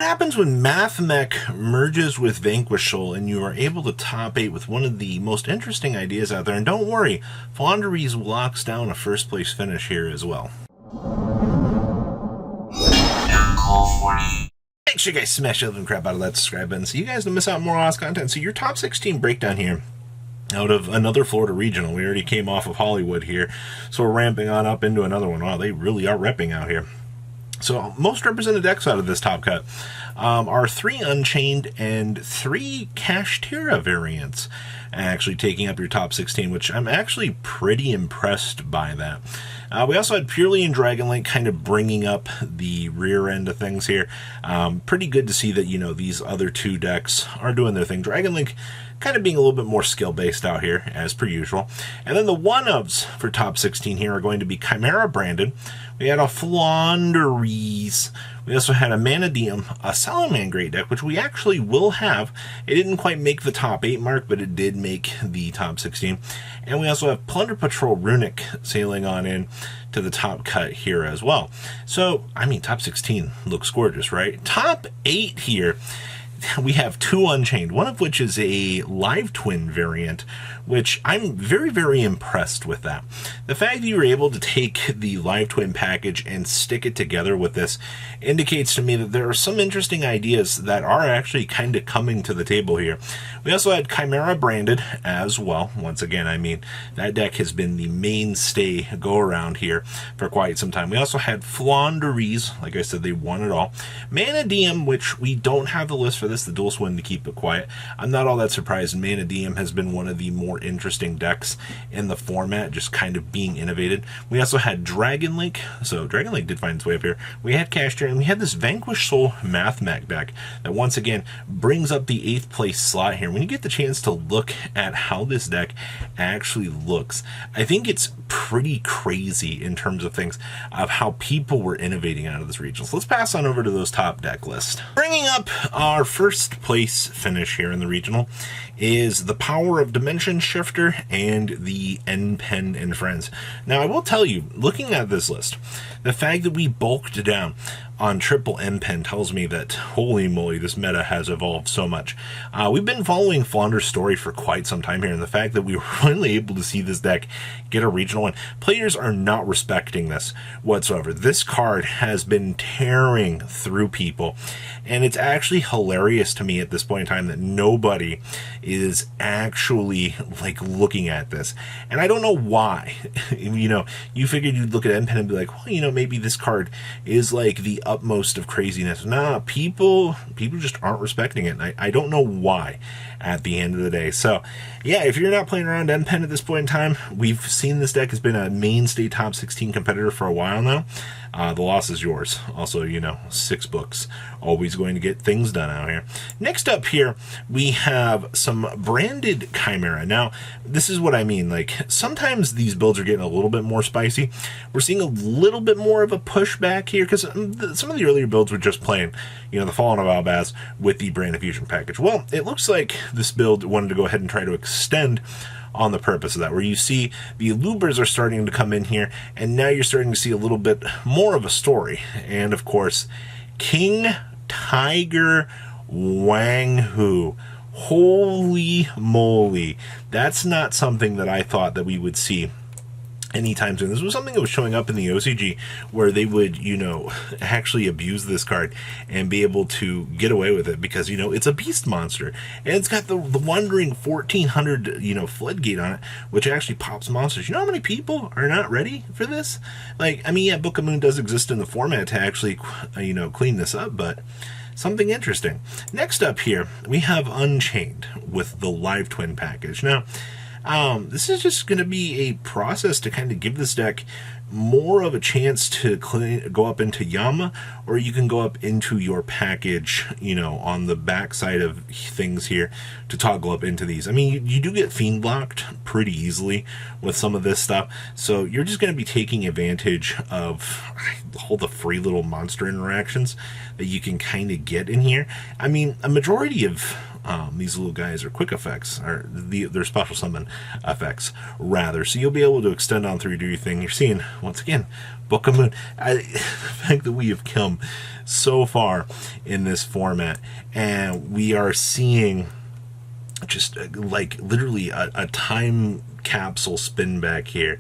What happens when Mathmech merges with Vanquish and you are able to top 8 with one of the most interesting ideas out there? And don't worry, Flounderies locks down a first place finish here as well. Make sure you guys smash the crap out of that subscribe button so you guys don't miss out on more awesome content. So your top 16 breakdown here out of another Florida regional. We already came off of Hollywood here, so we're ramping on up into another one. Wow, they really are repping out here. So most represented decks out of this top cut are 3 Unchained and 3 Kashtira variants, actually taking up your top 16, which I'm actually pretty impressed by that. We also had Purely and Dragonlink kind of bringing up the rear end of things here. Pretty good to see that, you know, these other 2 decks are doing their thing. Dragonlink kind of being a little bit more skill-based out here, as per usual. And then the one-ofs for top 16 here are going to be Chimera branded. We had a Flounderies. We also had a Manadium, a Salaman Great deck, which we actually will have. It didn't quite make the top 8 mark, but it did make the top 16. And we also have Plunder Patrol Runic sailing on in to the top cut here as well. So, I mean, top 16 looks gorgeous, right? Top 8 here, we have 2 Unchained, one of which is a Live Twin variant, which I'm very, very impressed with that. The fact that you were able to take the Live Twin package and stick it together with this indicates to me that there are some interesting ideas that are actually kind of coming to the table here. We also had Chimera branded as well. Once again, I mean, that deck has been the mainstay go-around here for quite some time. We also had Flounderies, like I said, they won it all. Manadium, which we don't have the list for this, the dual swing to keep it quiet. I'm not all that surprised. Manadium has been one of the more interesting decks in the format, just kind of being innovated. We also had Dragonlink, so Dragonlink did find its way up here. We had Kashtira, and we had this Vanquish Soul Mathmech deck that once again brings up the 8th place slot here. When you get the chance to look at how this deck actually looks, I think it's pretty crazy in terms of things of how people were innovating out of this region. So let's pass on over to those top deck lists. Bringing up our first place finish here in the regional is the Power of Dimension Shifter and the N-Pen and Friends. Now, I will tell you, looking at this list, the fact that we bulked down on triple N-Pen tells me that, holy moly, this meta has evolved so much. We've been following Flounder's story for quite some time here, and the fact that we were finally able to see this deck get a regional win, players are not respecting this whatsoever. This card has been tearing through people, and it's actually hilarious to me at this point in time that nobody is actually like looking at this. And I don't know why. You know, you figured you'd look at N-Pen and be like, well, you know, maybe this card is like the utmost of craziness. Nah, people just aren't respecting it. And I don't know why at the end of the day. So yeah, if you're not playing around N-Pen at this point in time, we've seen this deck has been a mainstay top 16 competitor for a while now. The loss is yours. Also, you know, 6 books. Always going to get things done out here. Next up here, we have some branded Chimera. Now, this is what I mean. Like, sometimes these builds are getting a little bit more spicy. We're seeing a little bit more of a pushback here, because some of the earlier builds were just playing, you know, the Fallen of Albaz with the Brand Fusion package. Well, it looks like this build wanted to go ahead and try to extend on the purpose of that, where you see the Lubers are starting to come in here, and now you're starting to see a little bit more of a story. And of course, King Tiger Wang Hu. Holy moly. That's not something that I thought that we would see anytime soon. This was something that was showing up in the OCG where they would, you know, actually abuse this card and be able to get away with it because, you know, it's a beast monster. And it's got the wandering 1400, you know, floodgate on it, which actually pops monsters. You know how many people are not ready for this? Like, I mean, yeah, Book of Moon does exist in the format to actually, you know, clean this up, but something interesting. Next up here, we have Unchained with the Live Twin package. Now, this is just going to be a process to kind of give this deck more of a chance to go up into Yama, or you can go up into your package, you know, on the back side of things here to toggle up into these. I mean, you do get fiend blocked pretty easily with some of this stuff, so you're just going to be taking advantage of all the free little monster interactions that you can kind of get in here. I mean, a majority of These little guys are quick effects, or they're special summon effects, rather. So you'll be able to extend on through, do your thing. You're seeing, once again, Book of Moon. The fact that we have come so far in this format, and we are seeing just like literally a time capsule spin back here,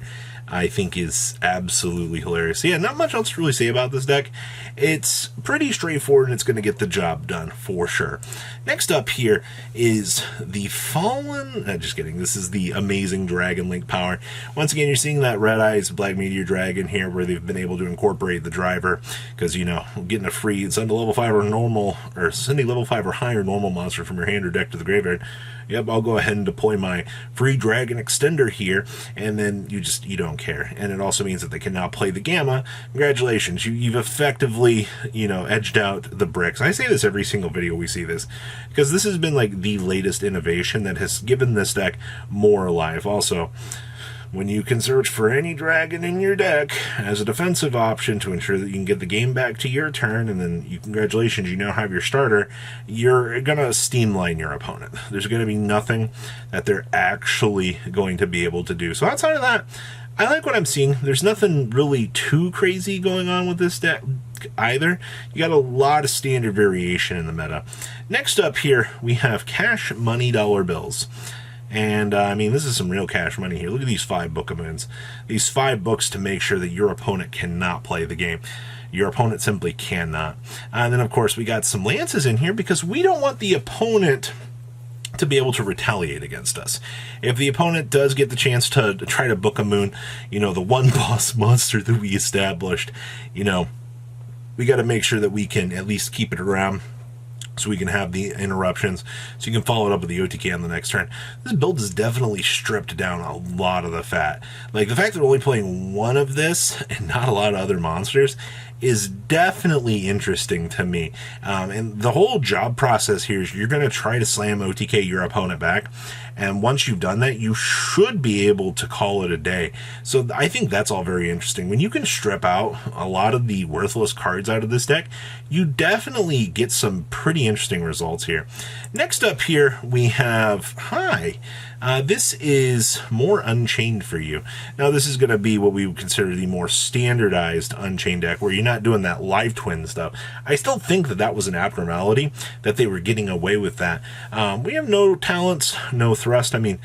I think is absolutely hilarious. So yeah, not much else to really say about this deck. It's pretty straightforward and it's going to get the job done for sure. Next up here is the Fallen, just kidding, this is the Amazing Dragon Link Power. Once again, you're seeing that Red Eyes Black Meteor Dragon here, where they've been able to incorporate the driver, because, you know, getting a free send a level 5 or normal, or send a level 5 or higher normal monster from your hand or deck to the graveyard. Yep, I'll go ahead and deploy my free Dragon Extender here, and then you don't care. And it also means that they can now play the Gamma. Congratulations, you've effectively, you know, edged out the bricks. I say this every single video we see this, because this has been like the latest innovation that has given this deck more life. Also, when you can search for any dragon in your deck as a defensive option to ensure that you can get the game back to your turn, and then congratulations, you now have your starter, you're going to steamline your opponent. There's going to be nothing that they're actually going to be able to do. So outside of that, I like what I'm seeing. There's nothing really too crazy going on with this deck either. You got a lot of standard variation in the meta. Next up here, we have Cash Money Dollar Bills. And, I mean, this is some real cash money here. Look at these 5 Book of Moons. These 5 books to make sure that your opponent cannot play the game. Your opponent simply cannot. And then, of course, we got some Lances in here because we don't want the opponent to be able to retaliate against us. If the opponent does get the chance to try to Book a Moon, you know, the one boss monster that we established, you know, we got to make sure that we can at least keep it around, so we can have the interruptions, so you can follow it up with the OTK on the next turn. This build has definitely stripped down a lot of the fat. Like, the fact that we're only playing one of this and not a lot of other monsters is definitely interesting to me. And the whole job process here is you're going to try to slam OTK your opponent back, and once you've done that, you should be able to call it a day. So I think that's all very interesting. When you can strip out a lot of the worthless cards out of this deck, you definitely get some pretty interesting results here. Next up here, we have this is more Unchained for you. Now, this is going to be what we would consider the more standardized Unchained deck, where you're not doing that live twin stuff. I still think that that was an abnormality, that they were getting away with that. We have no talents, no thrust. I mean,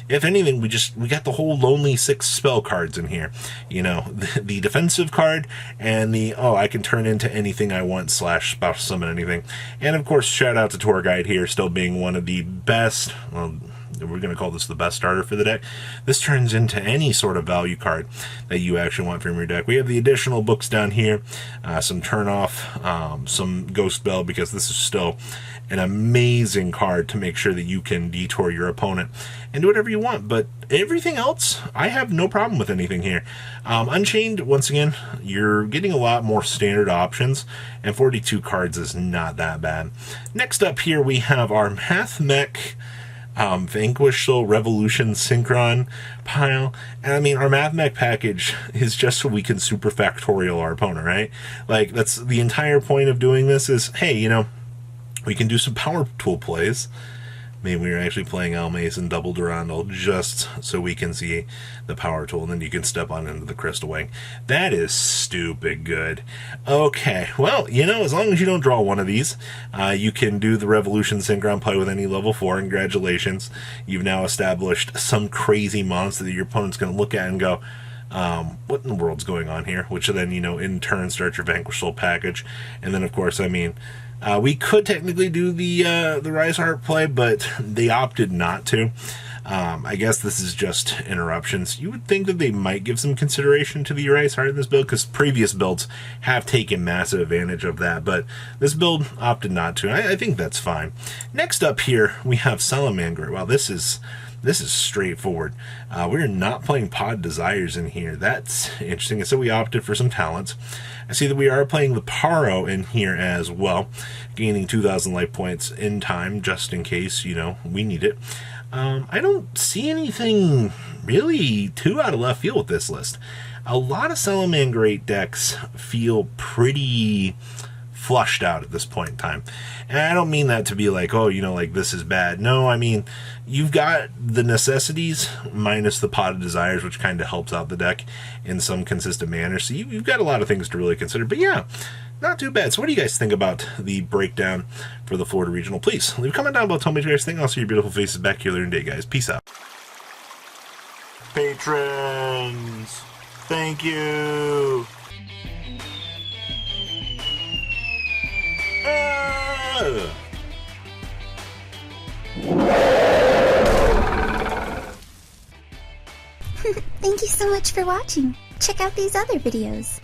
if anything, we got the whole Lonely 6 spell cards in here. You know, the defensive card and the, I can turn into anything I want / special summon anything. And of course, shout out to Tour Guide here, still being one of the best, well, we're going to call this the best starter for the deck. This turns into any sort of value card that you actually want from your deck. We have the additional books down here, some turn-off, some Ghost Bell, because this is still an amazing card to make sure that you can detour your opponent and do whatever you want. But everything else, I have no problem with anything here. Unchained, once again, you're getting a lot more standard options, and 42 cards is not that bad. Next up here, we have our Mathmech Vanquish Revolution Synchron pile. And I mean, our Mathmech package is just so we can super factorial our opponent, right? Like, that's the entire point of doing this is, hey, you know, we can do some power tool plays. Maybe we're actually playing Almaze and Double Durandal just so we can see the power tool, and then you can step on into the Crystal Wing. That is stupid good. Okay, well, you know, as long as you don't draw one of these, you can do the Revolution Synchron play with any level 4. Congratulations. You've now established some crazy monster that your opponent's going to look at and go, what in the world's going on here? Which then, you know, in turn starts your Vanquish Soul package. And then, of course, I mean, we could technically do the Rise Heart play, but they opted not to. I guess this is just interruptions. You would think that they might give some consideration to the Rise Heart in this build, because previous builds have taken massive advantage of that, but this build opted not to. I think that's fine. Next up here, we have Salamander. Wow, this is straightforward. We're not playing Pod Desires in here. That's interesting. And so we opted for some talents. I see that we are playing the Paro in here as well, gaining 2,000 life points in time, just in case, you know, we need it. I don't see anything really too out of left field with this list. A lot of Salamangreat decks feel pretty flushed out at this point in time. And I don't mean that to be like, oh, you know, like this is bad. No, I mean, you've got the necessities minus the pot of desires, which kind of helps out the deck in some consistent manner. So you've got a lot of things to really consider. But yeah, not too bad. So what do you guys think about the breakdown for the Florida Regional? Please leave a comment down below. Tell me what you guys think. I'll see your beautiful faces back here later today, guys. Peace out. Patrons, thank you. Thank you so much for watching. Check out these other videos.